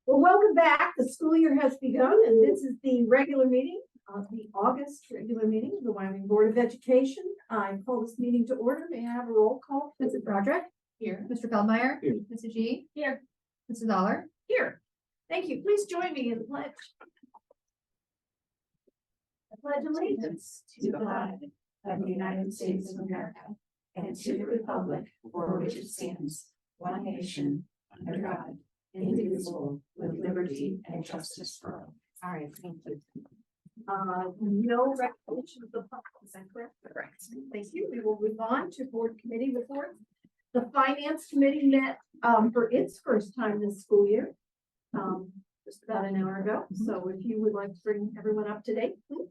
Well, welcome back. The school year has begun, and this is the regular meeting, the August regular meeting of the Wyoming Board of Education. I call this meeting to order. May I have a roll call? Mrs. Broderick? Here. Mr. Feldmeyer? Here. Mrs. G? Here. Mrs. Aller? Here. Thank you. Please join me in the pledge. I pledge allegiance to the flag of the United States of America and to the republic for which it stands, one nation, under God, indivisible, with liberty and justice for all. All right, thank you. No recognition of the public, is that correct? Correct. Thank you. We will move on to board committee reports. The finance committee met for its first time this school year, just about an hour ago. So if you would like to bring everyone up to date, please.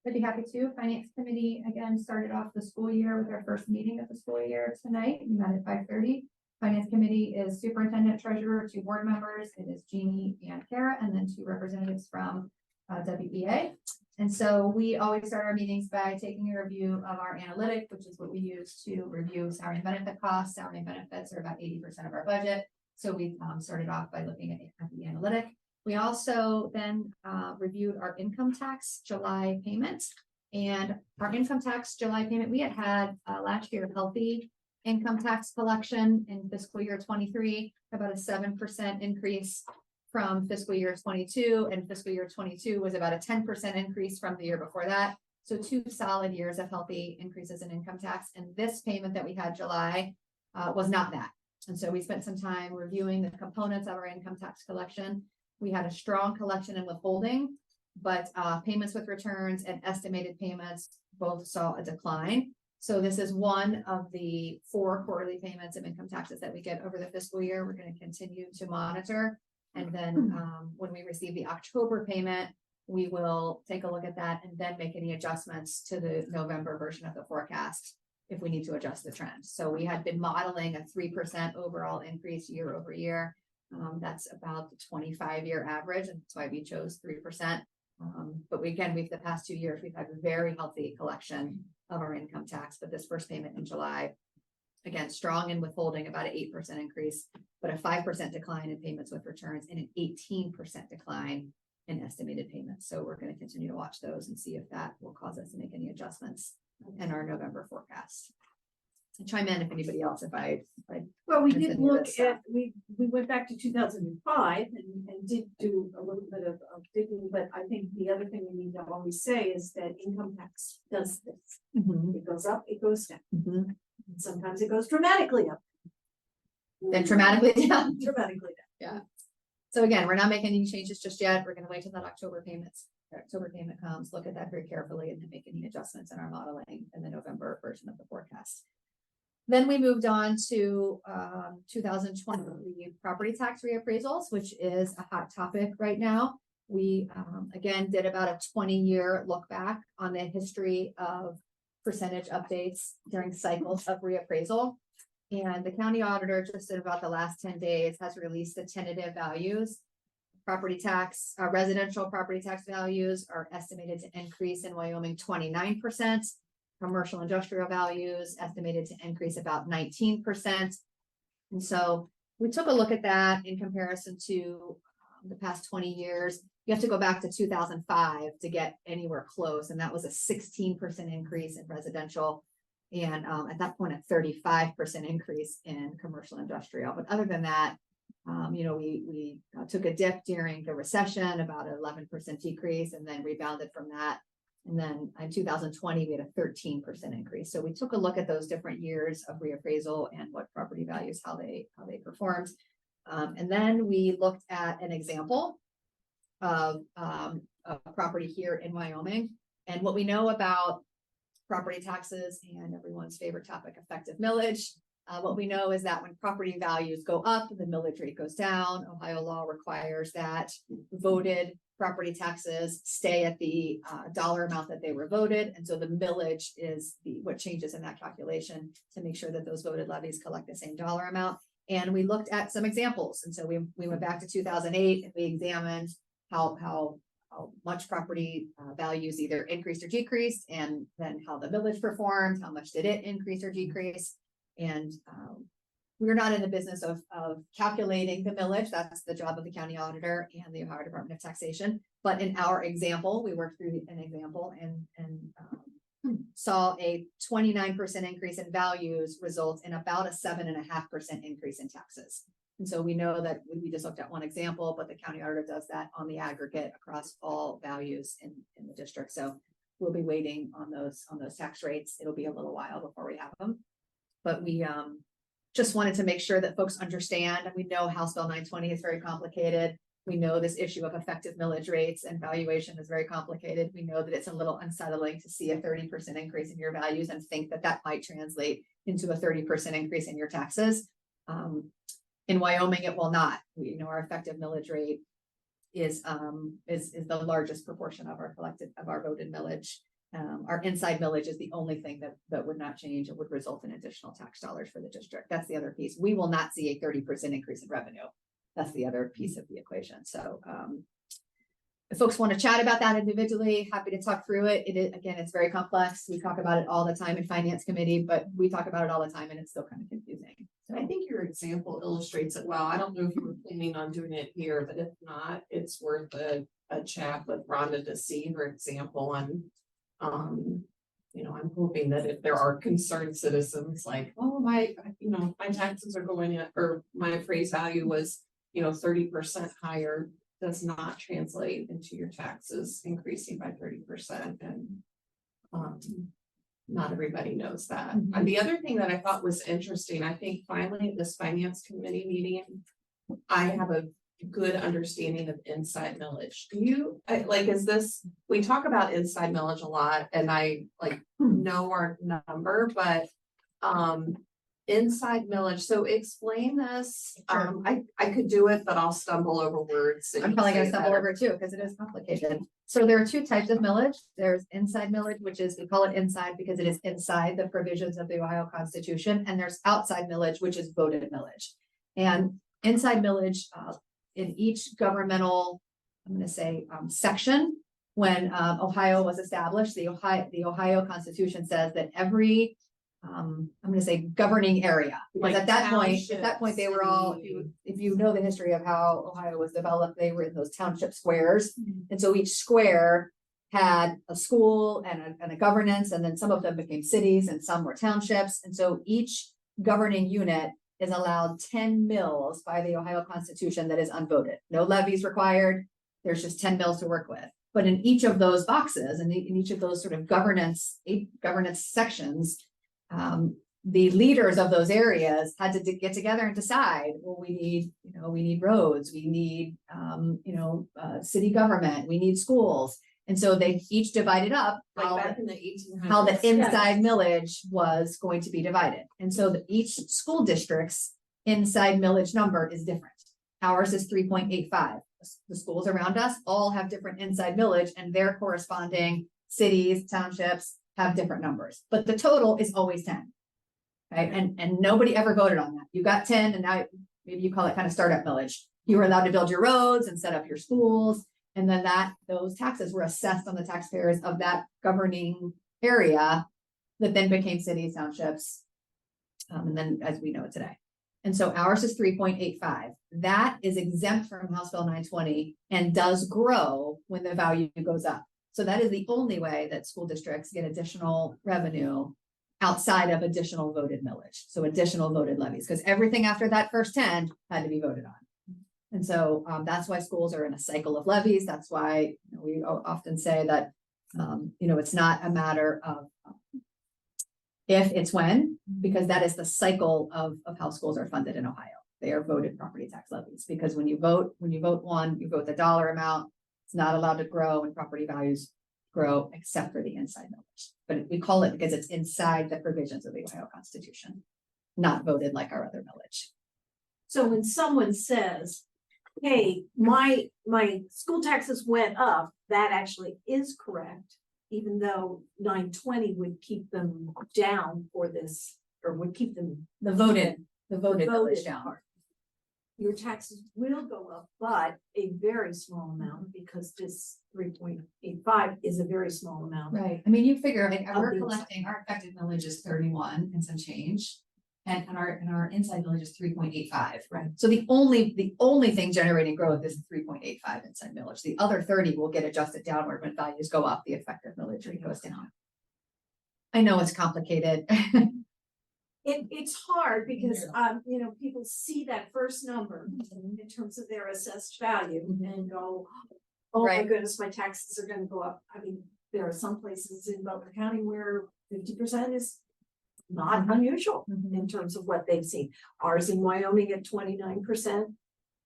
I'd be happy to. Finance committee again started off the school year with our first meeting of the school year tonight. We met at 5:30. Finance committee is superintendent, treasurer, 2 board members. It is Jeannie and Kara, and then 2 representatives from WBA. And so we always start our meetings by taking a review of our analytic, which is what we use to review salary and benefit costs. Salary and benefits are about 80% of our budget. So we started off by looking at the analytic. We also then reviewed our income tax July payment, and our income tax July payment, we had last year healthy income tax collection in fiscal year 23, about a 7% increase from fiscal year 22, and fiscal year 22 was about a 10% increase from the year before that. So 2 solid years of healthy increases in income tax. And this payment that we had July was not that. And so we spent some time reviewing the components of our income tax collection. We had a strong collection and withholding, but payments with returns and estimated payments both saw a decline. So this is one of the 4 quarterly payments of income taxes that we get over the fiscal year. We're going to continue to monitor. And then when we receive the October payment, we will take a look at that and then make any adjustments to the November version of the forecast if we need to adjust the trend. So we had been modeling a 3% overall increase year over year. That's about the 25-year average, and that's why we chose 3%. But the past 2 years, we've had a very healthy collection of our income tax. But this first payment in July, again, strong in withholding, about an 8% increase, but a 5% decline in payments with returns and an 18% decline in estimated payments. So we're going to continue to watch those and see if that will cause us to make any adjustments in our November forecast. Chime in if anybody else, Well, we did look at, we went back to 2005 and did do a little bit of digging, but I think the other thing we need to always say is that income tax does this. It goes up, it goes down. And sometimes it goes dramatically up. then dramatically down. Dramatically down. Yeah. So again, we're not making any changes just yet. We're going to wait till that October payment comes, look at that very carefully, and then make any adjustments in our modeling in the November version of the forecast. Then we moved on to 2020 property tax reappraisals, which is a hot topic right now. We again did about a 20-year look back on the history of percentage updates during cycles of reappraisal. And the county auditor just in about the last 10 days has released the tentative values. Property tax, residential property tax values are estimated to increase in Wyoming 29%. Commercial industrial values estimated to increase about 19%. And so we took a look at that in comparison to the past 20 years. You have to go back to 2005 to get anywhere close. And that was a 16% increase in residential. And at that point, a 35% increase in commercial industrial. But other than that, we took a dip during the recession, about an 11% decrease, and then rebounded from that. And then in 2020, we had a 13% increase. So we took a look at those different years of reappraisal and what property values, how they performed. And then we looked at an example of a property here in Wyoming. And what we know about property taxes and everyone's favorite topic, effective millage. What we know is that when property values go up, the millage rate goes down. Ohio law requires that voted property taxes stay at the dollar amount that they were voted. And so the millage is what changes in that calculation to make sure that those voted levies collect the same dollar amount. And we looked at some examples. And so we went back to 2008 and we examined how much property values either increased or decreased, and then how the millage performed, how much did it increase or decrease. And we're not in the business of calculating the millage. That's the job of the county auditor and the Ohio Department of Taxation. But in our example, we worked through an example and saw a 29% increase in values result in about a 7.5% increase in taxes. And so we know that we just looked at one example, but the county auditor does that on the aggregate across all values in the district. So we'll be waiting on those tax rates. It'll be a little while before we have them. But we just wanted to make sure that folks understand, and we know House Bill 920 is very complicated. We know this issue of effective millage rates and valuation is very complicated. We know that it's a little unsettling to see a 30% increase in your values and think that that might translate into a 30% increase in your taxes. In Wyoming, it will not. Our effective millage rate is the largest proportion of our voted millage. Our inside millage is the only thing that would not change. It would result in additional tax dollars for the district. That's the other piece. We will not see a 30% increase in revenue. That's the other piece of the equation. So if folks want to chat about that individually, happy to talk through it. Again, it's very complex. We talk about it all the time in finance committee, but we talk about it all the time and it's still kind of confusing. So I think your example illustrates it well. I don't know if you were planning on doing it here, but if not, it's worth a chat with Rhonda to see her example. And I'm hoping that if there are concerned citizens like, oh, my taxes are going up, or my appraised value was 30% higher, does not translate into your taxes increasing by 30%. And not everybody knows that. Mm-hmm. And the other thing that I thought was interesting, I think finally at this finance committee meeting, I have a good understanding of inside millage. We talk about inside millage a lot, and I know our number, but inside millage. So explain this. Sure. I could do it, but I'll stumble over words. I'm probably going to stumble over too because it is complicated. So there are two types of millage. There's inside millage, which is, we call it inside because it is inside the provisions of the Ohio Constitution. And there's outside millage, which is voted millage. And inside millage in each governmental, I'm going to say section, when Ohio was established, the Ohio Constitution says that every I'm going to say governing area, because at that point they were all, if you know the history of how Ohio was developed, they were in those township squares. Mm-hmm. And so each square had a school and a governance, and then some of them became cities and some were townships. And so each governing unit is allowed 10 mills by the Ohio Constitution that is unvoted. No levies required. There's just 10 mills to work with. But in each of those boxes and in each of those sort of governance sections, the leaders of those areas had to get together and decide, well, we need roads, we need, city government, we need schools. And so they each divided up back in the 1800s, how the inside millage was going to be divided. And so each school district's inside millage number is different. Ours is 3.85. The schools around us all have different inside millage, and their corresponding cities, townships have different numbers, but the total is always 10. Right. And nobody ever voted on that. You got 10, and now maybe you call it kind of startup millage. You were allowed to build your roads and set up your schools. And then those taxes were assessed on the taxpayers of that governing area that then became cities, townships, and then as we know it today. And so ours is 3.85. That is exempt from House Bill 920 and does grow when the value goes up. So that is the only way that school districts get additional revenue outside of additional voted millage. So additional voted levies, because everything after that first 10 had to be voted on. And so that's why schools are in a cycle of levies. That's why we often say that, it's not a matter of if, it's when, because that is the cycle of how schools are funded in Ohio. They are voted property tax levies, because when you vote one, you vote the dollar amount. It's not allowed to grow when property values grow, except for the inside millage. But we call it because it's inside the provisions of the Ohio Constitution, not voted like our other millage. So when someone says, hey, my school taxes went up, that actually is correct, even though 920 would keep them down for this, or would keep them the voted millage down. Part. Your taxes will go up, but a very small amount, because this 3.85 is a very small amount. Right. I mean, you figure, we're collecting, our effective millage is 31 and some change. and our inside millage is 3.85. Right. So the only thing generating growth is 3.85 inside millage. The other 30 will get adjusted downward when values go up, the effective millage rate goes down. I know it's complicated. It's hard because, you know, people see that first number in terms of their assessed value and go, oh my Right. goodness, my taxes are gonna go up. I mean, there are some places in Butler County where 50% is not unusual in terms of what they've seen. Ours in Wyoming at 29%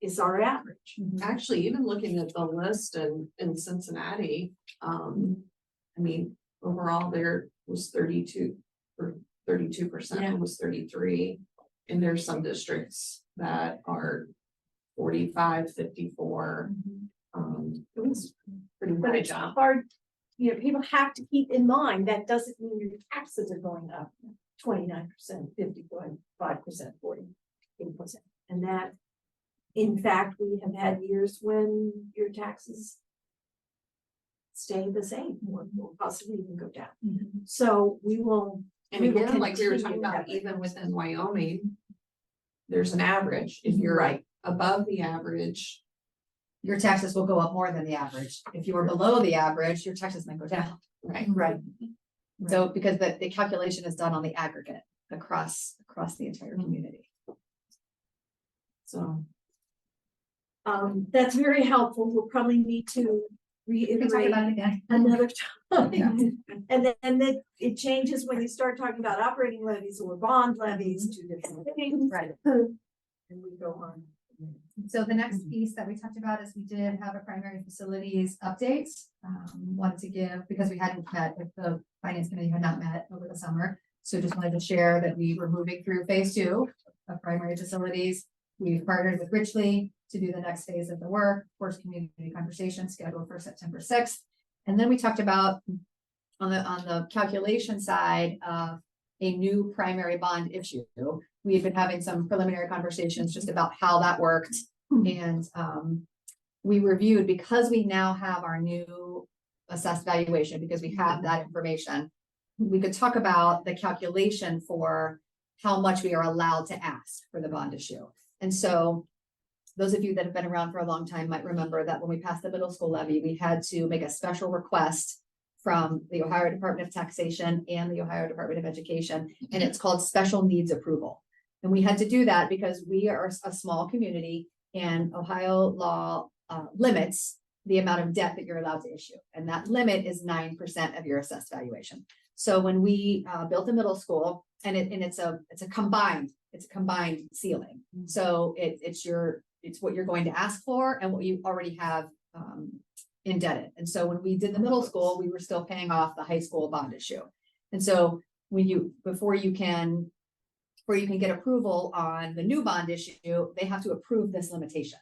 is our average. Actually, even looking at the list in Cincinnati, I mean, overall there was 32 or 32%, Yeah. it was 33. And there's some districts that are 45, 54. It was pretty But high it's jump. hard, you know, people have to keep in mind that doesn't mean your taxes are going up 29%, 55%, 48%. And that, in fact, we have had years when your taxes stay the same or possibly even go down. So we will. And we will again, like we were talking continue about, that. even within Wyoming, there's an average. If you're Right. above the average, Your taxes will go up more than the average. If you are below the average, your taxes might go down. right? Right. So because the calculation is done on the aggregate across the entire community. So, That's very helpful. We'll probably need to We can talk reiterate about it again. another time. Yeah. And then it changes when you start talking about operating levies or bond levies, two different things. Right. And we go on. So the next piece that we talked about is we did have a primary facilities update. Wanted to give, because we hadn't met, if the finance committee had not met over the summer. So just wanted to share that we were moving through phase 2 of primary facilities. We've partnered with Richley to do the next phase of the work, first community conversation scheduled for September 6th. And then we talked about on the calculation side of a new primary bond issue. We had been having some preliminary conversations just about how that worked. And we reviewed, because we now have our new assessed valuation, because we have that information, we could talk about the calculation for how much we are allowed to ask for the bond issue. And so those of you that have been around for a long time might remember that when we passed the middle school levy, we had to make a special request from the Ohio Department of Taxation and the Ohio Department of Education, and it's called special needs approval. And we had to do that because we are a small community and Ohio law limits the amount of debt that you're allowed to issue. And that limit is 9% of your assessed valuation. So when we built a middle school, and it's a combined ceiling. So it's what you're going to ask for and what you already have indebted. And so when we did the middle school, we were still paying off the high school bond issue. And so before you can get approval on the new bond issue, they have to approve this limitation.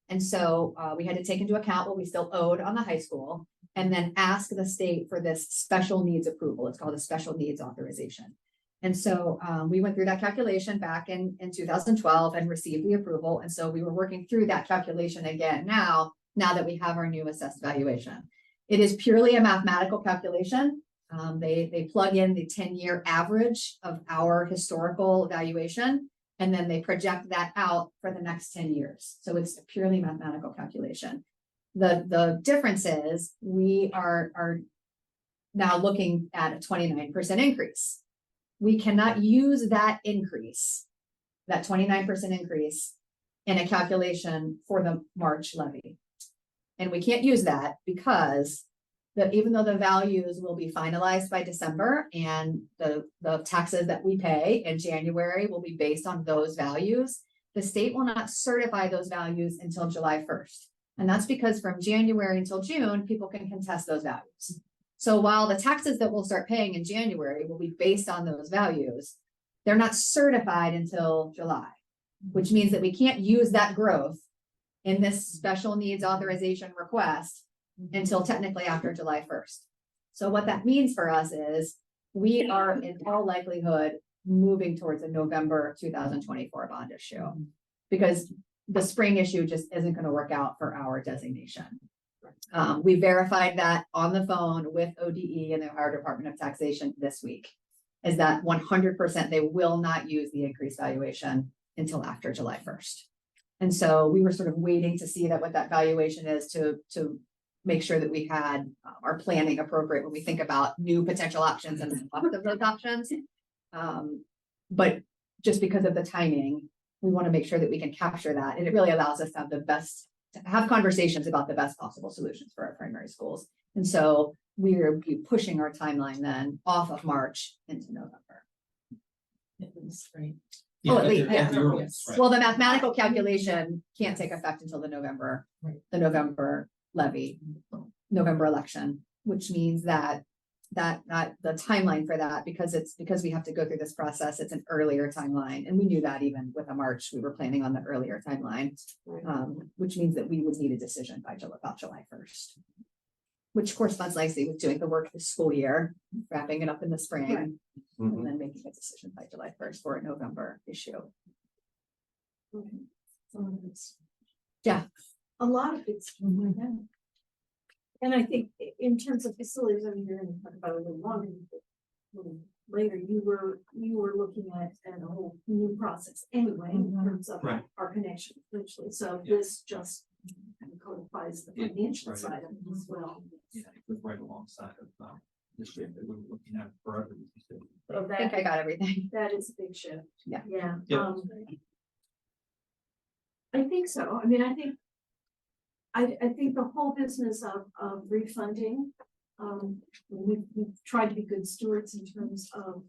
And so we had to take into account what we still owed on the high school and then ask the state for this special needs approval. It's called a special needs authorization. And so we went through that calculation back in 2012 and received the approval. And so we were working through that calculation again now that we have our new assessed valuation. It is purely a mathematical calculation. They plug in the 10-year average of our historical valuation, and then they project that out for the next 10 years. So it's a purely mathematical calculation. The difference is we are now looking at a 29% increase. We cannot use that increase, that 29% increase, in a calculation for the March levy. And we can't use that because even though the values will be finalized by December and the taxes that we pay in January will be based on those values, the state will not certify those values until July 1st. And that's because from January until June, people can contest those values. So while the taxes that we'll start paying in January will be based on those values, they're not certified until July, which means that we can't use that growth in this special needs authorization request until technically after July 1st. So what that means for us is we are in all likelihood moving towards a November 2024 bond issue because the spring issue just isn't going to work out for our designation. We verified that on the phone with ODE and the Ohio Department of Taxation this week. is that 100% they will not use the increased valuation until after July 1st. And so we were sort of waiting to see that what that valuation is to make sure that we had our planning appropriate when we think about new potential options and the cost of those options. But just because of the timing, we want to make sure that we can capture that. And it really allows us to have conversations about the best possible solutions for our primary schools. And so we're pushing our timeline then off of March into November. Right. Oh, at least, yeah. the earliest, right. Well, the mathematical calculation can't take effect until the November levy, November election, which means that the timeline for that, because we have to go through this process, it's an earlier timeline. And we knew that even with a March, we were planning on the earlier timeline, which means that we would need a decision by about July 1st. Which corresponds nicely with doing the work this school year, wrapping it up in the spring, and then making a decision by July 1st for a November issue. Yeah. A lot of it's. And I think in terms of facilities, I mean, you're going to talk about it a little longer, but a little later, you were looking at a whole new process anyway, in terms of Right. our connection, literally. So Yeah. this just kind of codifies the financial Right. side of it as well. Yeah, it was right alongside of the shift that we were looking at forever. So I think I got everything. that is a big shift. Yeah. Yeah. Yeah. I think so. I mean, I think the whole business of refunding, we've tried to be good stewards in terms of,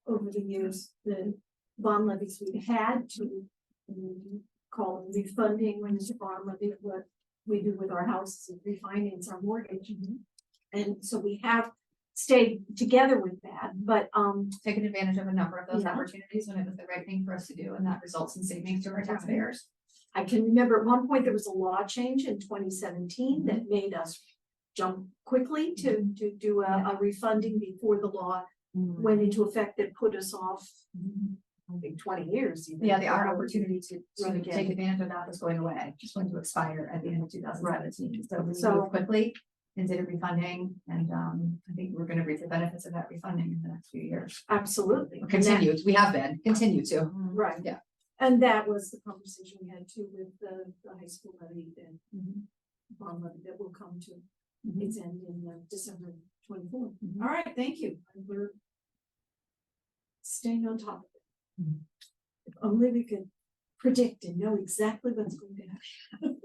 over the years, the bond levies we've had to call them refunding when it's a bond levy, what we do with our houses and refinance our mortgage. And so we have stayed together with that, but, Taken advantage of a number of those Yeah. opportunities when it was the right thing for us to do, and that results in savings to our taxpayers. I can remember at one point there was a law change in 2017 that made us jump quickly to do a refunding before the law went into effect that put us off, I think 20 years. Even. Yeah, our opportunity to Run again. take advantage of that was going away, just going to expire at the end of 2017. So we So- moved quickly and did a refunding, and I think we're going to reap the benefits of that refunding in the next few years. Absolutely. Continue to. Right. Yeah. And that was the conversation we had too with the high school levy and bond levy that will come to its end in December 24th. All right, thank you. And we're staying on top of it. If only we could predict and know exactly what's going to happen.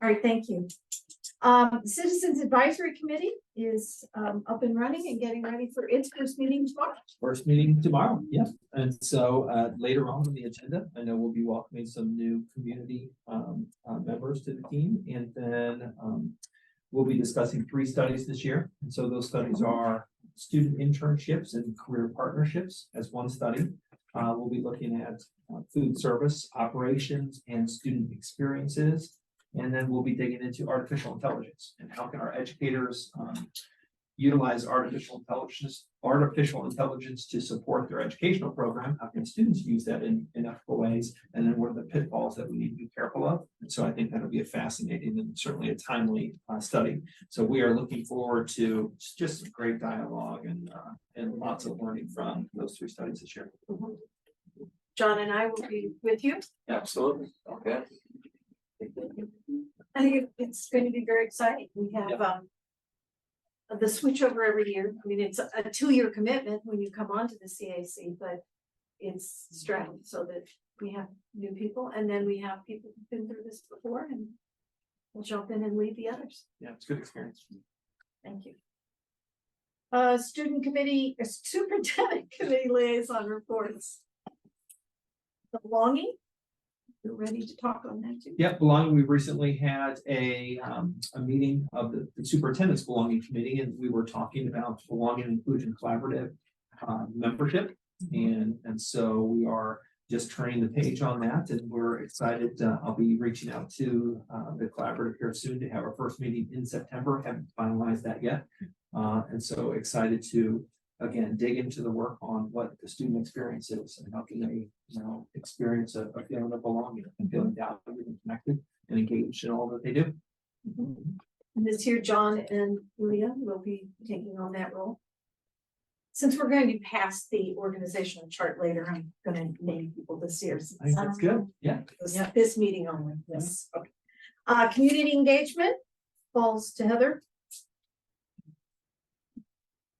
All right, thank you. Citizens Advisory Committee is up and running and getting ready for its first meeting tomorrow. First meeting tomorrow, yeah. And so later on the agenda, I know we'll be welcoming some new community members to the team. And then we'll be discussing 3 studies this year. And so those studies are student internships and career partnerships as one study. We'll be looking at food service operations and student experiences. And then we'll be digging into artificial intelligence and how can our educators utilize artificial intelligence to support their educational program. How can students use that in ethical ways? And then what are the pitfalls that we need to be careful of? And so I think that'll be a fascinating and certainly a timely study. So we are looking forward to just some great dialogue and lots of learning from those 3 studies this year. John and I will be with you. Absolutely. Okay. I think it's going to be very exciting. We have the switch over every year. I mean, it's a 2-year commitment when you come onto the CAC, but it's straddled so that we have new people and then we have people who've been through this before and we'll jump in and lead the others. Yeah, it's a good experience. Thank you. Student committee, superintendent committee liaison reports. Belonging. You're ready to talk on that too. Yeah, belonging. We recently had a meeting of the superintendent's belonging committee, and we were talking about belonging inclusion collaborative membership, and so we are just turning the page on that, and we're excited. I'll be reaching out to the collaborative here soon to have our first meeting in September. Haven't finalized that yet, and so excited to again dig into the work on what the student experience is and how can they experience a feeling of belonging and feeling valued and connected and engaged in all that they do. And this year, John and Leah will be taking on that role. Since we're going to pass the organizational chart later, I'm gonna name people this year. I think that's good, yeah. This meeting only, yes. Okay. Community engagement falls to Heather.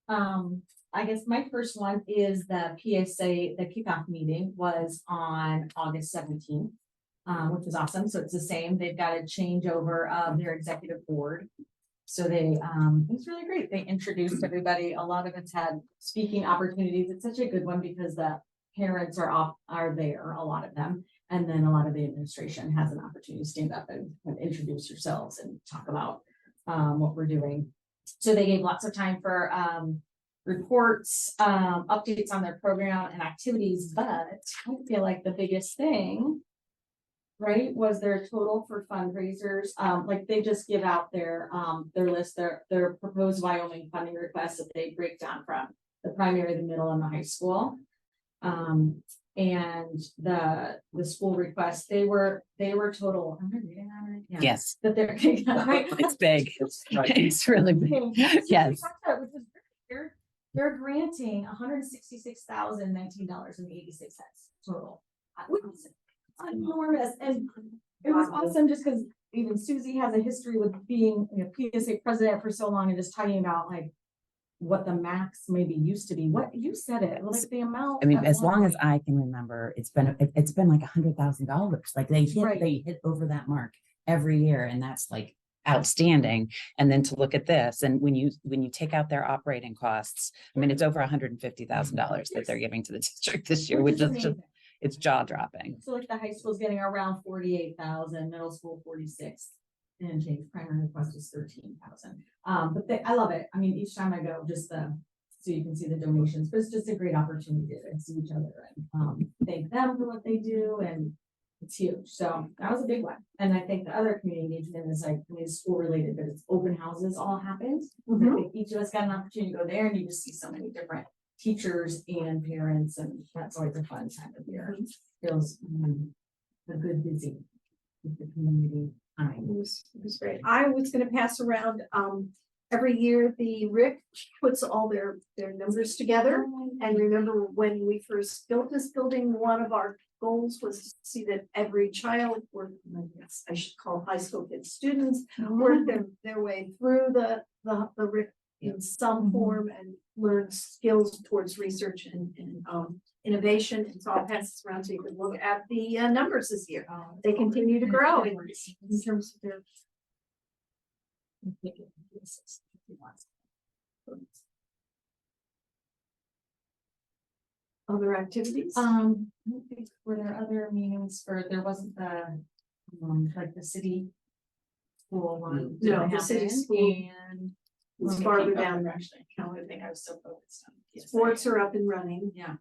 I guess my first one is the PSA, the kickoff meeting was on August 17th, which was awesome. So it's the same. They've got a changeover of their executive board. So it was really great. They introduced everybody. A lot of it's had speaking opportunities. It's such a good one because the parents are there, a lot of them. And then a lot of the administration has an opportunity to stand up and introduce yourselves and talk about what we're doing. So they gave lots of time for reports, updates on their program and activities, but I feel like the biggest thing, right, was their total for fundraisers. Like they just give out their list, their proposed Wyoming funding requests that they break down from the primary, the middle, and the high school. And the school requests, they were total. Am I reading that right? Yeah. Yes, That they're it's big. Right. It's really big. Yes. They're granting $166,019.86 total. Which is enormous, and it was awesome just because even Susie has a history with being PSA president for so long and just talking about like what the max maybe used to be. What you said it like the amount. I mean, at as one long as point. I can remember, it's been like $100,000. Like they hit over that mark every year, and that's like outstanding. And then to look at this, and when you take out their operating costs, I mean, it's over $150,000 that they're giving to the district this year, which is just, amazing. it's jaw dropping. So like the high school's getting around 48,000, middle school 46, and change. Primary request is 13,000. But I love it. I mean, each time I go, just so you can see the donations, but it's just a great opportunity to see each other and thank them for what they do, and it's huge. So that was a big one. And I think the other community engagement is like, I mean, it's school related, but it's open houses all happened. I think each of us got an opportunity to go there, and you just see so many different teachers and parents, and that's always a fun time of year. Feels a good busy with the community time. It was great. I was gonna pass around, every year the RIC puts all their numbers together. And remember when we first built this building, one of our goals was to see that every child, or I should call high school kids students, work their way through the RIC in some form and learn skills towards research and innovation. And so I'll pass this around so you can look at the numbers this year. They continue to grow in terms of their. Other activities? I don't think, were there other meetings for, there wasn't the, like the city school one? No, the city school. And. It's farther down. Actually, I don't think I was so focused on. Sports are up and running. Yeah.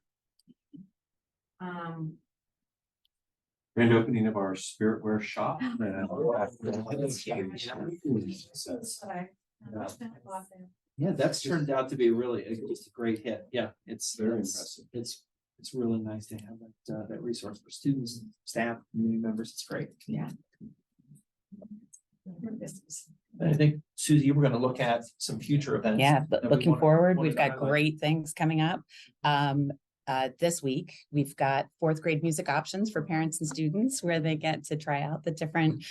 Grand opening of our spiritware shop. Yeah, that's turned out to be really just a great hit. Yeah, it's Very impressive. It's really nice to have that resource for students, staff, community members. It's great. Yeah. I think, Susie, you were going to look at some future events. Yeah, that we looking wanna- forward, wanted we've to got highlight. great things coming up. This week, we've got fourth grade music options for parents and students where they get to try out the different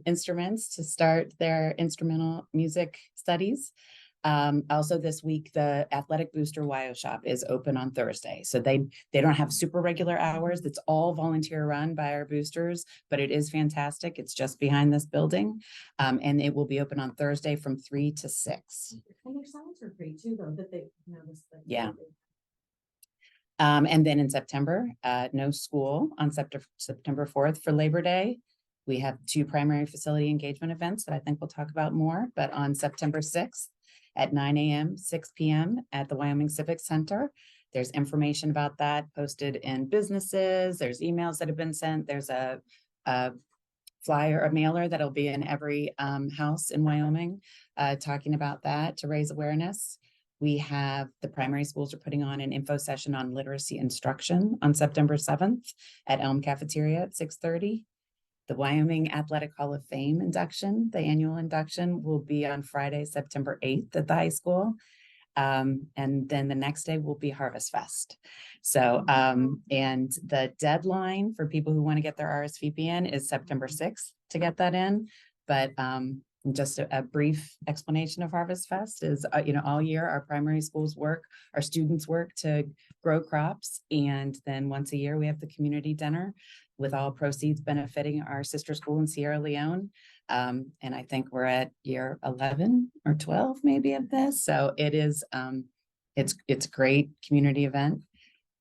instruments to start their instrumental music studies. Also this week, the Athletic Booster WYO shop is open on Thursday. So they don't have super regular hours. It's all volunteer run by our boosters, but it is fantastic. It's just behind this building. And it will be open on Thursday from 3 to 6. And their sounds are great too, though, that they, Yeah. And then in September, no school on September 4th for Labor Day. We have 2 primary facility engagement events that I think we'll talk about more, but on September 6th at 9 a.m., 6 p.m. at the Wyoming Civic Center. There's information about that posted in businesses. There's emails that have been sent. There's a flyer, a mailer that'll be in every house in Wyoming talking about that to raise awareness. We have the primary schools are putting on an info session on literacy instruction on September 7th at Elm Cafeteria at 6:30. The Wyoming Athletic Hall of Fame induction, the annual induction, will be on Friday, September 8th at the high school. And then the next day will be Harvest Fest. So, and the deadline for people who want to get their RSVP in is September 6th to get that in. But just a brief explanation of Harvest Fest is, all year our primary schools work, our students work to grow crops. And then once a year we have the community dinner with all proceeds benefiting our sister school in Sierra Leone. And I think we're at year 11 or 12 maybe of this. So it is, it's a great community event.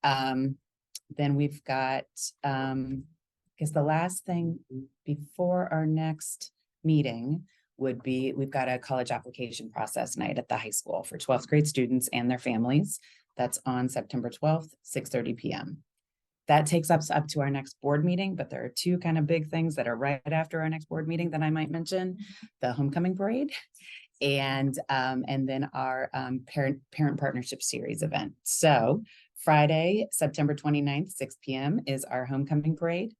Then we've got, because the last thing before our next meeting would be, we've got a college application process night at the high school for 12th grade students and their families. That's on September 12th, 6:30 p.m. That takes us up to our next board meeting, but there are two kind of big things that are right after our next board meeting that I might mention: the homecoming parade and then our parent partnership series event. So Friday, September 29th, 6 p.m. is our homecoming parade.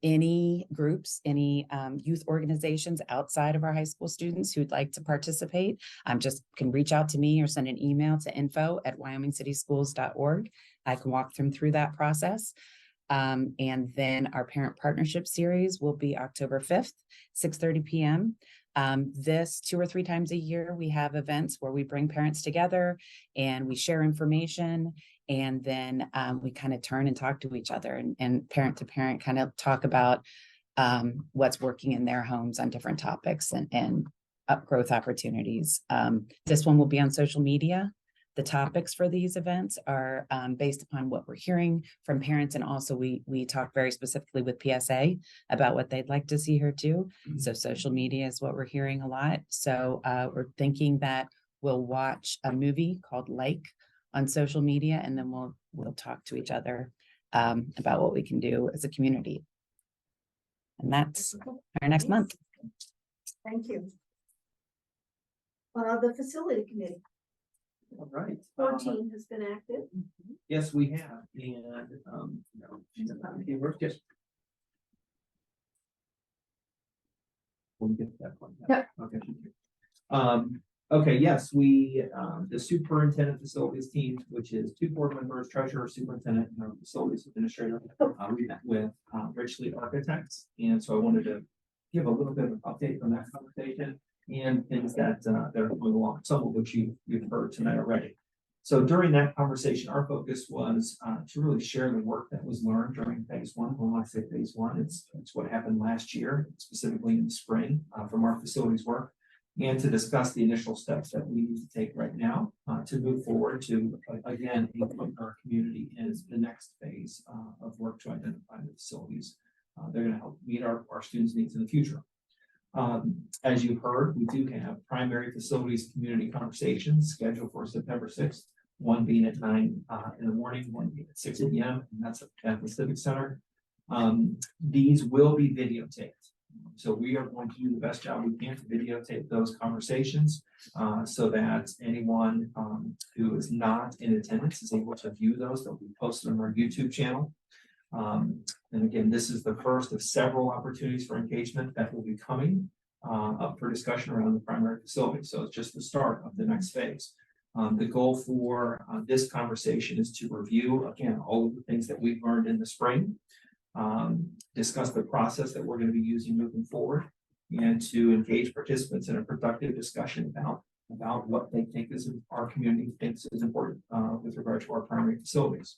Any groups, any youth organizations outside of our high school students who'd like to participate, just can reach out to me or send an email to info@wyomingcityschools.org. I can walk them through that process. And then our parent partnership series will be October 5th, 6:30 p.m. This 2 or 3 times a year, we have events where we bring parents together and we share information. And then we kind of turn and talk to each other and parent to parent kind of talk about what's working in their homes on different topics and growth opportunities. This one will be on social media. The topics for these events are based upon what we're hearing from parents. And also we talk very specifically with PSA about what they'd like to see here too. So social media is what we're hearing a lot. So we're thinking that we'll watch a movie called Like on social media, and then we'll talk to each other about what we can do as a community. And that's our next month. Thank you. The facility committee, All right. 14 has been active. Yes, we have, and it works just. We'll get to that point. Yep. Okay. Okay, yes, we, the superintendent facilities team, which is 2 board members, treasurer, superintendent, and our facilities administrator. We met with Richley Architects, and so I wanted to give a little bit of an update from that conversation and things that they're going along, some of which you've heard tonight already. So during that conversation, our focus was to really share the work that was learned during phase 1. When I say phase 1, it's what happened last year, specifically in the spring from our facilities work, and to discuss the initial steps that we need to take right now to move forward to, again, include our community as the next phase of work to identify the facilities. They're going to help meet our students' needs in the future. As you heard, we do have primary facilities community conversations scheduled for September 6th, one being at 9 in the morning, one being at 6 p.m., and that's at the Civic Center. These will be videotaped. So we are going to do the best job we can to videotape those conversations so that anyone who is not in attendance is able to view those. They'll be posted on our YouTube channel. And again, this is the first of several opportunities for engagement that will be coming up for discussion around the primary facility. So it's just the start of the next phase. The goal for this conversation is to review, again, all of the things that we've learned in the spring, discuss the process that we're going to be using moving forward, and to engage participants in a productive discussion about what they think is our community thinks is important with regard to our primary facilities.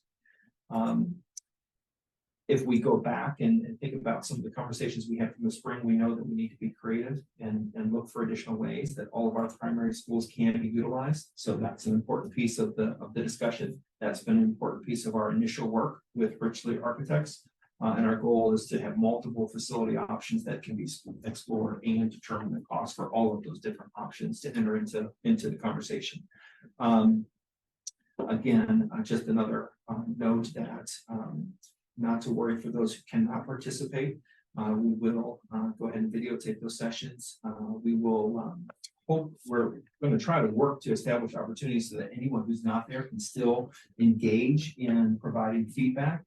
If we go back and think about some of the conversations we had from the spring, we know that we need to be creative and look for additional ways that all of our primary schools can be utilized. So that's an important piece of the discussion. That's been an important piece of our initial work with Richley Architects. And our goal is to have multiple facility options that can be explored and determine the cost for all of those different options to enter into the conversation. Again, just another note that not to worry for those who cannot participate. We will go ahead and videotape those sessions. We will we're going to try to work to establish opportunities so that anyone who's not there can still engage in providing feedback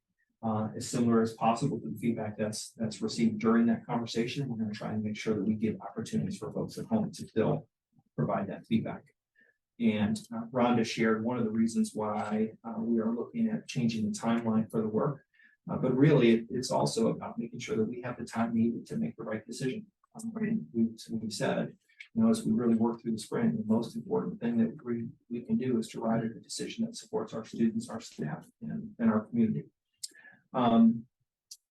as similar as possible to the feedback that's received during that conversation. We're going to try and make sure that we give opportunities for folks at home to still provide that feedback. And Rhonda shared one of the reasons why we are looking at changing the timeline for the work. But really, it's also about making sure that we have the time needed to make the right decision. We've said, as we really work through the spring, the most important thing that we can do is to write a decision that supports our students, our staff, and our community.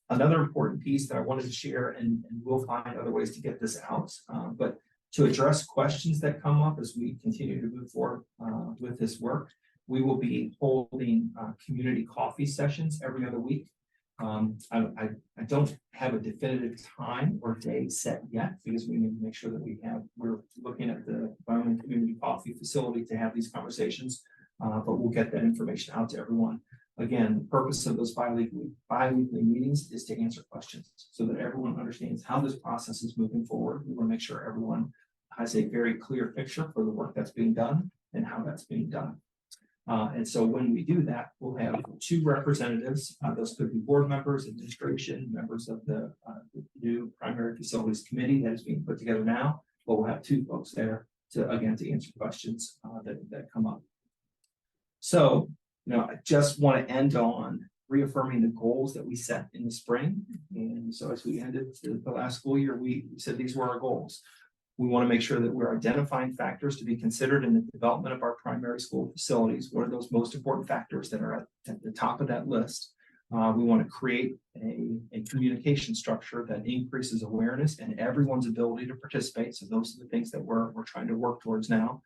Another important piece that I wanted to share, and we'll find other ways to get this out, but to address questions that come up as we continue to move forward with this work, we will be holding community coffee sessions every other week. I don't have a definitive time or day set yet because we need to make sure that we're looking at the Wyoming Community Coffee Facility to have these conversations, but we'll get that information out to everyone. Again, the purpose of those bi-weekly meetings is to answer questions so that everyone understands how this process is moving forward. We want to make sure everyone has a very clear picture for the work that's being done and how that's being done. And so when we do that, we'll have 2 representatives. Those could be board members, administration, members of the new primary facilities committee that is being put together now. But we'll have 2 folks there to answer questions that come up. So, I just want to end on reaffirming the goals that we set in the spring. And so as we ended the last school year, we said these were our goals. We want to make sure that we're identifying factors to be considered in the development of our primary school facilities. What are those most important factors that are at the top of that list? We want to create a communication structure that increases awareness and everyone's ability to participate. So those are the things that we're trying to work towards now.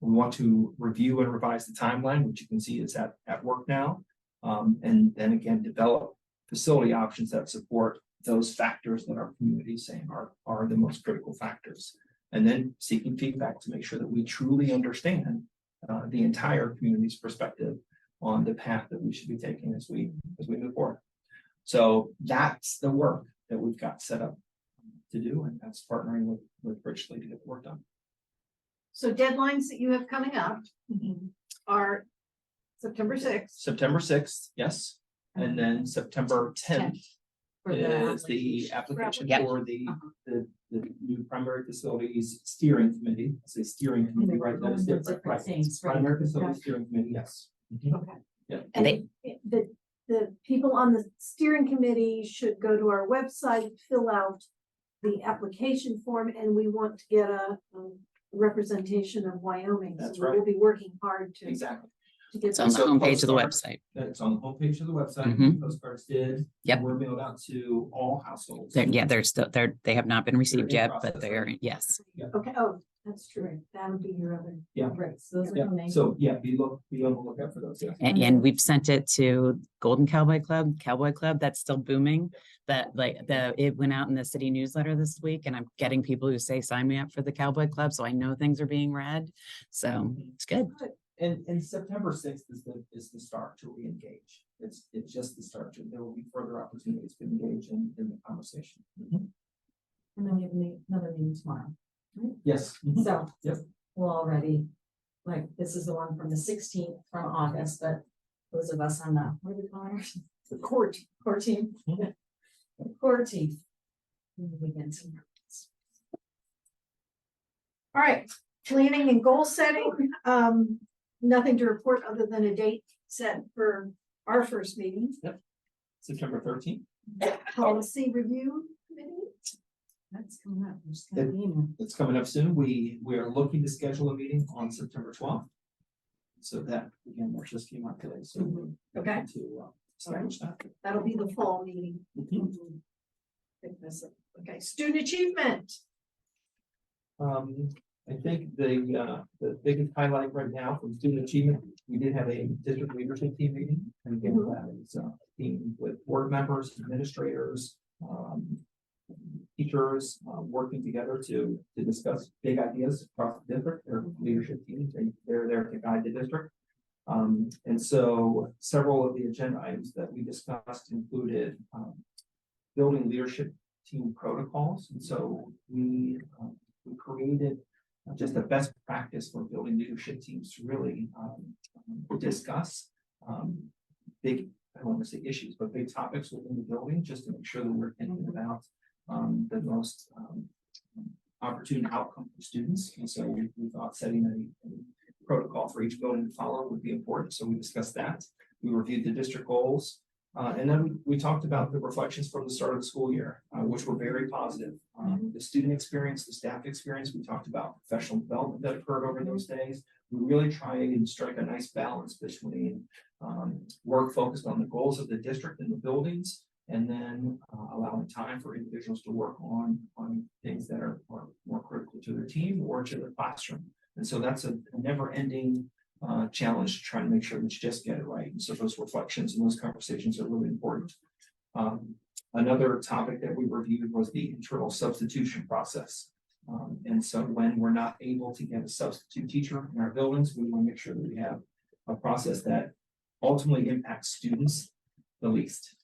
We want to review and revise the timeline, which you can see is at work now. And then again, develop facility options that support those factors that our community is saying are the most critical factors. And then seeking feedback to make sure that we truly understand the entire community's perspective on the path that we should be taking as we move forward. So that's the work that we've got set up to do, and that's partnering with Richley to get the work done. So deadlines that you have coming up are September 6th. September 6th, yes. And then September 10th is the application Yep. for the new primary facilities steering committee. I say steering committee, right? That is different, right? Things, right? Primary facilities steering committee, yes. Okay. Yeah. And the people on the steering committee should go to our website, fill out the application form, and we want to get a representation of Wyoming. That's So right. we'll be working hard to Exactly. get It's on the So homepage of the postcards. website. It's on the homepage of the website. Mhm. Postcards did. Yep. We're mailed out to all households. They have not been received in yet, process, but they are, right? yes. Okay, oh, that's true. That would be your other. Yeah. Right, so those are Yeah. coming. So yeah, be on the lookout for those. Yeah. And we've sent it to Golden Cowboy Club, that's still booming. It went out in the city newsletter this week, and I'm getting people who say, sign me up for the Cowboy Club. So I know things are being read. So it's good. And September 6th is the start to re-engage. It's just the start. There will be further opportunities to engage in the conversation. And then we have another meeting tomorrow. Yes. So Yep. we'll already, this is the one from the 16th from August, but those of us on the, what do we call ours? The core team. Mhm. Core team. We get some. All right, planning and goal setting. Nothing to report other than a date set for our first meeting. September 13th. Policy review committee. That's coming up. I'm just gonna be in. It's coming up soon. We are looking to schedule a meeting on September 12th. So that, again, that just came out today. So we're Okay. looking to establish that. That'll be the fall meeting. Mhm. Pick this up. Okay, student achievement. I think the biggest highlight right now from student achievement, we did have a district leadership team meeting. And again, that is a team with board members, administrators, teachers, working together to discuss big ideas across the district. Their leadership teams, they're there to guide the district. And so several of the agenda items that we discussed included building leadership team protocols. And so we created just a best practice for building leadership teams to really discuss big, I don't want to say issues, but big topics within the building, just to make sure that we're thinking about the most opportune outcome for students. And so we thought setting a protocol for each building to follow would be important, so we discussed that. We reviewed the district goals. And then we talked about the reflections from the start of the school year, which were very positive. The student experience, the staff experience, we talked about professional development that occurred over those days. We really try and strike a nice balance between work focused on the goals of the district and the buildings, and then allowing time for individuals to work on things that are more critical to their team or to their classroom. And so that's a never-ending challenge to try and make sure that you just get it right. And so those reflections and those conversations are really important. Another topic that we reviewed was the internal substitution process. And so when we're not able to get a substitute teacher in our buildings, we want to make sure that we have a process that ultimately impacts students the least,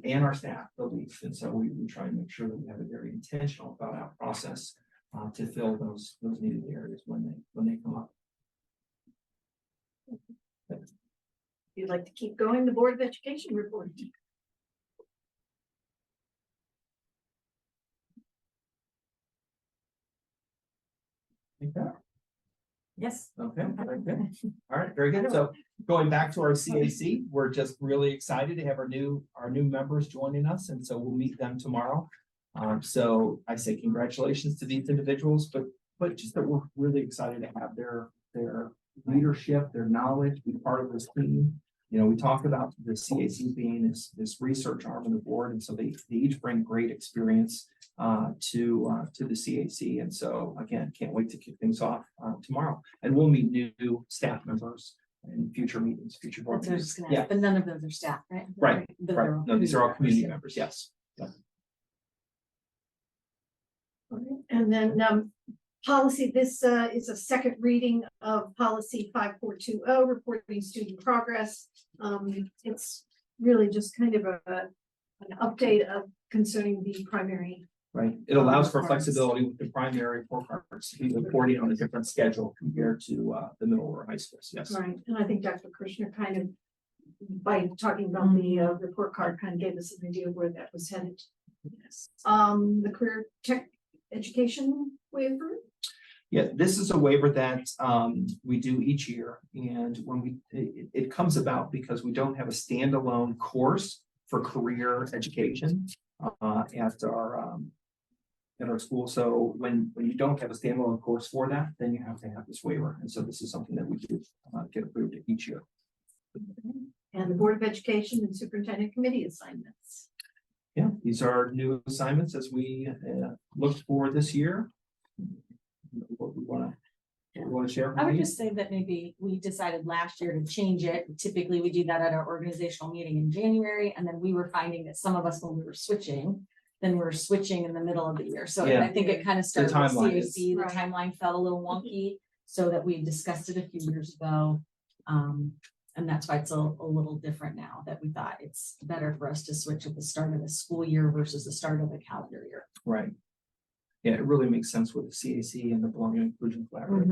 and our staff the least. And so we try and make sure that we have a very intentional thought out process to fill those needed areas when they come up. If you'd like to keep going, the Board of Education report. Like that. Yes. Okay, very good. All right, very good. So going back to our CAC, we're just really excited to have our new members joining us, and so we'll meet them tomorrow. So I say congratulations to these individuals, but just that we're really excited to have their leadership, their knowledge, be part of this team. You know, we talked about the CAC being this research arm of the board, and so they each bring great experience to the CAC. And so again, can't wait to kick things off tomorrow. And we'll meet new staff members in future meetings, future board That's what I was meetings. just gonna Yeah, ask, but none of those are staff, right? Right, Those right. all No, these are all community members. members. Yes. And then policy, this is a second reading of policy 5420, reporting student progress. It's really just kind of an update of concerning the primary. Right. It allows for Reports. flexibility with the primary report cards to be reporting on a different schedule compared to the middle or high schools. Yes. Right, and I think Dr. Krishner kind of, by talking about the report card, kind of gave us an idea of where that was headed. Yes. The career tech education waiver. Yeah, this is a waiver that we do each year, and when it comes about because we don't have a standalone course for career education at our school. So when you don't have a standalone course for that, then you have to have this waiver, and so this is something that we do get approved each year. And the Board of Education and Superintendent Committee assignments. Yeah, these are new assignments as we look for this year. What we want to share. I would just say that maybe we decided last year to change it. Typically, we do that at our organizational meeting in January, and then we were finding that some of us, when we were switching, then we were switching in the middle of the year. So Yeah. I think it kind of started with timeline is- CAC, the Right. timeline felt a little wonky, so that we discussed it a few years ago. And that's why it's a little different now, that we thought it's better for us to switch at the start of the school year versus the start of the calendar year. Right. Yeah, it really makes sense with the CAC and the Belonging and Inclusion Collaborative.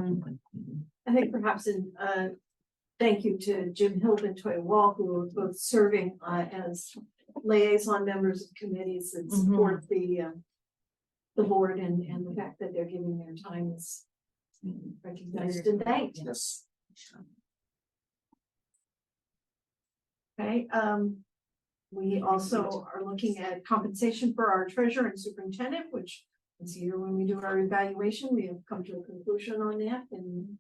Mhm. I think perhaps in thank you to Jim Hill and Toy Wall, who are both serving as liaison members of committees that support the board, and the fact that they're giving their time is recognized and thanked. Yes. Okay, we also are looking at compensation for our treasurer and superintendent, which this year when we do our evaluation, we have come to a conclusion on that, and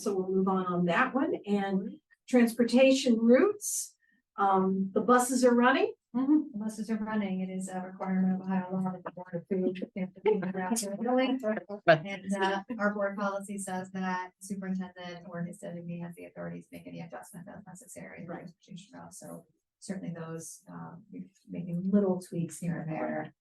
so we'll move on that one. And transportation routes, the buses are running. The buses are running. It is a requirement of Ohio law that the board approve. They have to be on route to the building. And our board policy says that the superintendent or his designee has the authority to make any adjustment as necessary. in the transportation route. So certainly those, making little tweaks here and there.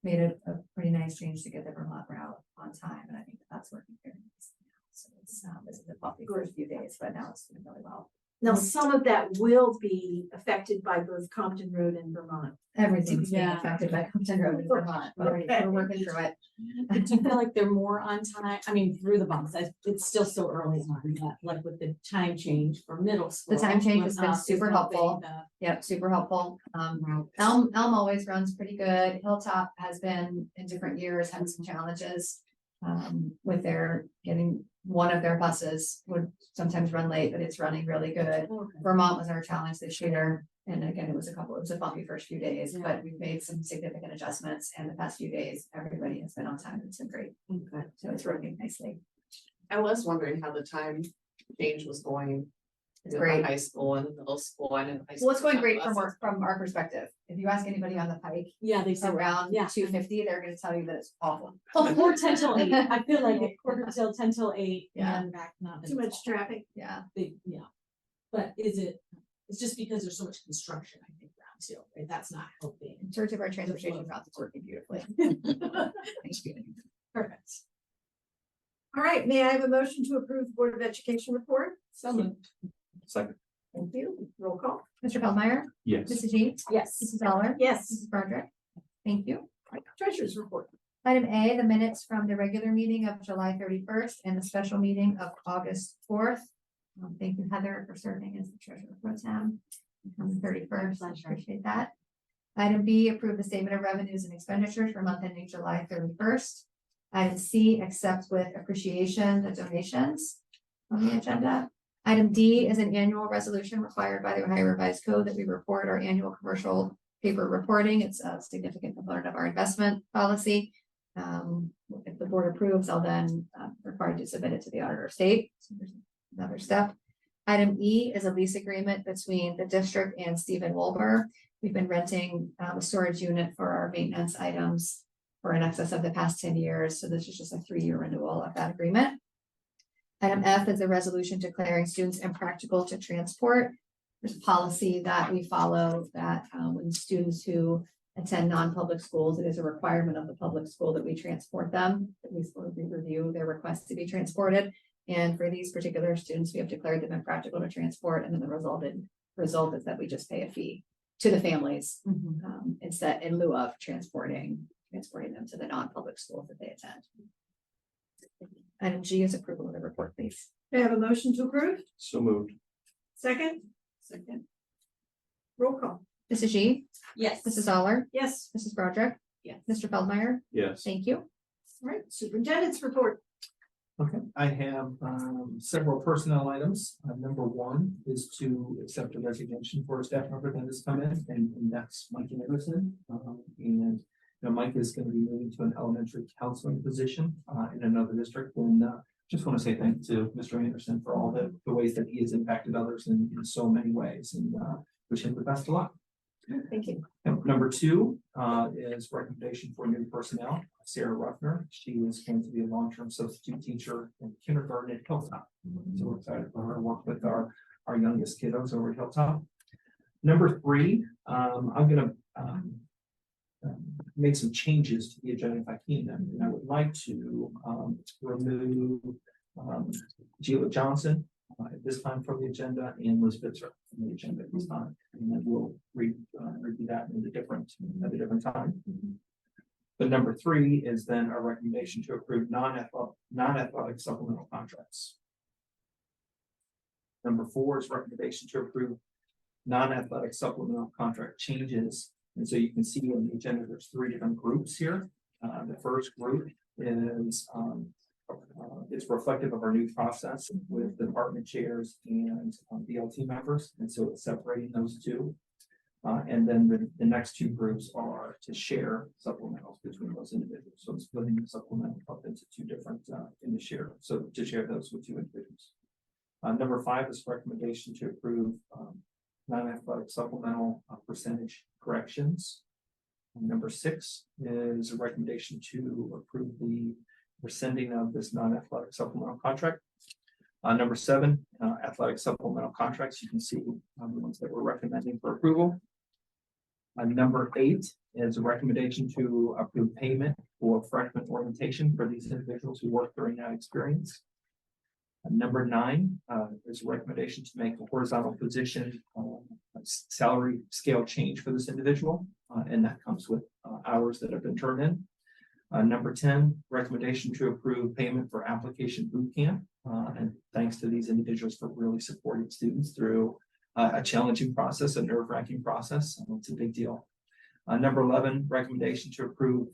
Made a pretty nice change to get the Vermont route on time, and I think that's working very nicely now. So it's, this is a bumpy first few days, but now it's doing really well. Now, some of that will be affected by both Compton Road and Vermont. Everything's being Yeah. affected by Compton Road in Vermont, but we're working through it. Do you feel like they're more on time? I mean, through the bumps, it's still so early on, but like with the time change for middle school. The time change has been is super helping helpful. the Yep, super helpful. route. Elm always runs pretty good. Hilltop has been in different years, had some challenges. with their getting, one of their buses would sometimes run late, but it's running really good. Vermont was our challenge this year. And again, it was a bumpy first few days, but we've made some significant adjustments, and the past few days, everybody has been on time. It's been great. Okay. So it's working nicely. I was wondering how the time change was going. It's in great. the high school and the middle school and in high school. Well, it's going great from our perspective. If you ask anybody on the pike Yeah, they said, around yeah. 250, they're gonna tell you that it's awful. oh, or 10 till 8. I feel like it quarter till 10 till 8 Yeah. and back not. Too much traffic. Yeah. Yeah. But it's just because there's so much construction, I think, around too, right? That's not helping. In terms of our transportation routes, it's working beautifully. Thank you. Perfect. All right, may I have a motion to approve the Board of Education report? So moved. Second. Thank you. Roll call. Mr. Feldmeyer, Yes. Mrs. G, Yes. Mrs. Dollar, Yes. Mrs. Broderick. Thank you. Treasurer's report. Item A, the minutes from the regular meeting of July 31st and the special meeting of August 4th. Thank you, Heather, for serving as the treasurer pro tem on the 31st. I appreciate that. Item B, approve the statement of revenues and expenditures for month ending July 31st. Item C, accept with appreciation the donations on the agenda. Item D is an annual resolution required by the Ohio Revised Code that we report our annual commercial paper reporting. It's a significant component of our investment policy. If the board approves, I'll then required to submit it to the auditor of state. So there's another step. Item E is a lease agreement between the district and Stephen Wolber. We've been renting a storage unit for our maintenance items for in excess of the past 10 years. So this is just a 3-year renewal of that agreement. Item F is a resolution declaring students impractical to transport. There's a policy that we follow that when students who attend non-public schools, it is a requirement of the public school that we transport them, that we review their requests to be transported. And for these particular students, we have declared them impractical to transport, and then the result is that we just pay a fee to the families instead, in lieu of transporting them to the non-public schools that they attend. Item G is approval of the report, please. May I have a motion to approve? So moved. Second? Second. Roll call. Mrs. G, Yes. Mrs. Dollar, Yes. Mrs. Broderick, Yes. Mr. Feldmeyer, Yes. thank you. All right, superintendent's report. Okay, I have several personnel items. Number one is to accept a resignation for a staff member that has come in, and that's Mike Anderson. And Mike is going to be moving to an elementary counseling position in another district. And just want to say thank you to Mr. Anderson for all the ways that he has impacted others in so many ways, and wish him the best of luck. Thank you. Number two is recommendation for new personnel, Sarah Ruffner. She is going to be a long-term substitute teacher in kindergarten at Hilltop. So we're excited for her to work with our youngest kiddos over at Hilltop. Number three, I'm gonna make some changes to the agenda if I can. And I would like to remove Gila Johnson at this time from the agenda, and Liz Bitzer from the agenda at this time. And then we'll review that at a different time. But number three is then a recommendation to approve non-athletic supplemental contracts. Number four is recommendation to approve non-athletic supplemental contract changes. And so you can see on the agenda, there's 3 different groups here. The first group is it's reflective of our new process with department chairs and BLT members. And so it's separating those two. And then the next 2 groups are to share supplementals between those individuals. So it's splitting the supplemental up into 2 different so to share those with 2 individuals. Number 5 is recommendation to approve non-athletic supplemental percentage corrections. And number 6 is a recommendation to approve the rescinding of this non-athletic supplemental contract. Number 7, athletic supplemental contracts. You can see the ones that we're recommending for approval. Number 8 is a recommendation to approve payment for freshman orientation for these individuals who work during that experience. Number 9 is a recommendation to make a horizontal position salary scale change for this individual, and that comes with hours that have been turned in. Number 10, recommendation to approve payment for application boot camp, and thanks to these individuals for really supporting students through a challenging process, a nerve-wracking process. It's a big deal. Number 11, recommendation to approve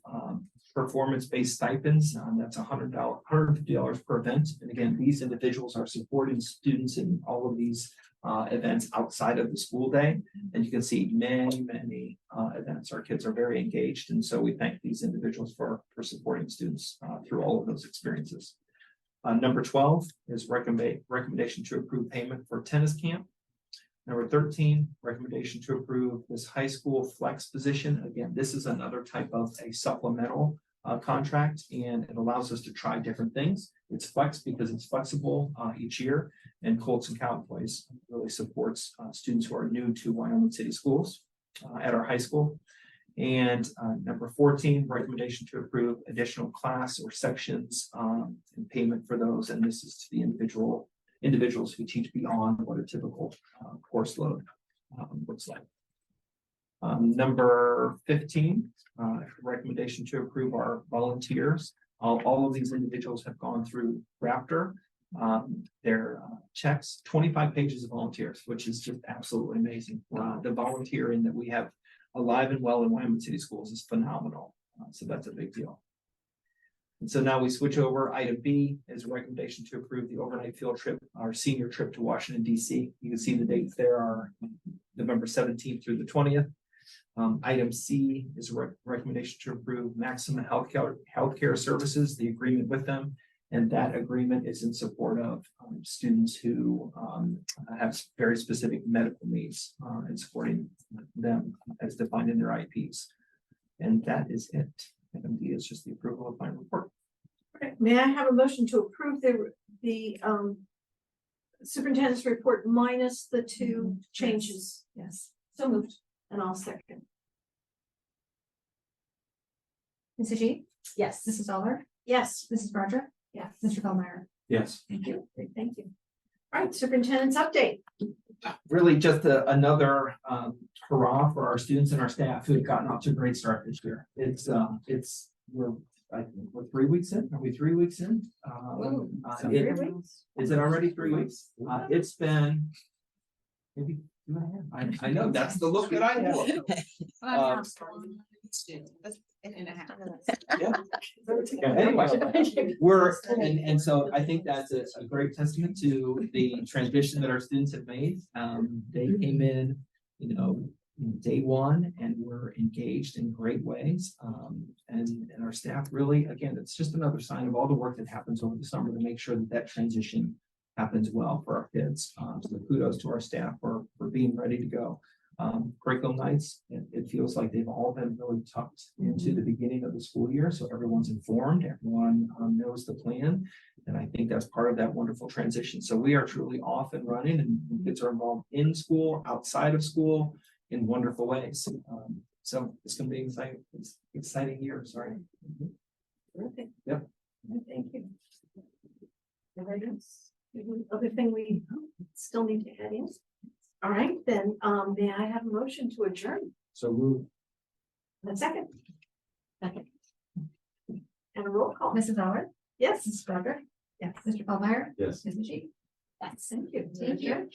performance-based stipends. That's $150 per event. And again, these individuals are supporting students in all of these events outside of the school day. And you can see many events. Our kids are very engaged. And so we thank these individuals for supporting students through all of those experiences. Number 12 is recommendation to approve payment for tennis camp. Number 13, recommendation to approve this high school flex position. Again, this is another type of a supplemental contract, and it allows us to try different things. It's flex because it's flexible each year, and Colts and Cowboys really supports students who are new to Wyoming City Schools at our high school. And number 14, recommendation to approve additional class or sections and payment for those. And this is to the individuals who teach beyond what a typical course load looks like. Number 15, recommendation to approve our volunteers. All of these individuals have gone through Raptor. Their checks, 25 pages of volunteers, which is just absolutely amazing. The volunteering that we have alive and well in Wyoming City Schools is phenomenal. So that's a big deal. And so now we switch over. Item B is a recommendation to approve the overnight field trip, our senior trip to Washington, D.C. You can see the dates there are November 17th through the 20th. Item C is a recommendation to approve Maximum Healthcare Services, the agreement with them. And that agreement is in support of students who have very specific medical needs and supporting them as defined in their IEPs. And that is it. Item D is just the approval of final report. Okay, may I have a motion to approve the superintendent's report minus the two changes? Yes. So moved, and I'll second. Mrs. G, Yes. Mrs. Dollar, Yes. Mrs. Broderick, Yes. Mr. Feldmeyer. Yes. Thank you. Great, thank you. All right, superintendent's update. Really just another hurrah for our students and our staff who have gotten off to a great start this year. We're 3 weeks in. Are we 3 weeks in? Is it already 3 weeks? It's been maybe 2.5. I know, that's the look that I know. Anyway, and so I think that's a great testament to the transition that our students have made. They came in, day one and were engaged in great ways. And our staff really, again, it's just another sign of all the work that happens over the summer to make sure that transition happens well for our kids. So kudos to our staff for being ready to go. Curriculum nights, it feels like they've all been really tucked into the beginning of the school year. So everyone's informed, everyone knows the plan. And I think that's part of that wonderful transition. So we are truly off and running, and kids are involved in school, outside of school, in wonderful ways. So it's going to be exciting year. Sorry. Terrific. Yep. Thank you. Anybody else? Other thing we still need to add in? All right, then, may I have a motion to adjourn? So move. A second. Second. And a roll call. Mrs. Dollar, Yes. Mrs. Broderick, yes, Mr. Feldmeyer, Yes. Mrs. G. Yes, thank you. Thank you.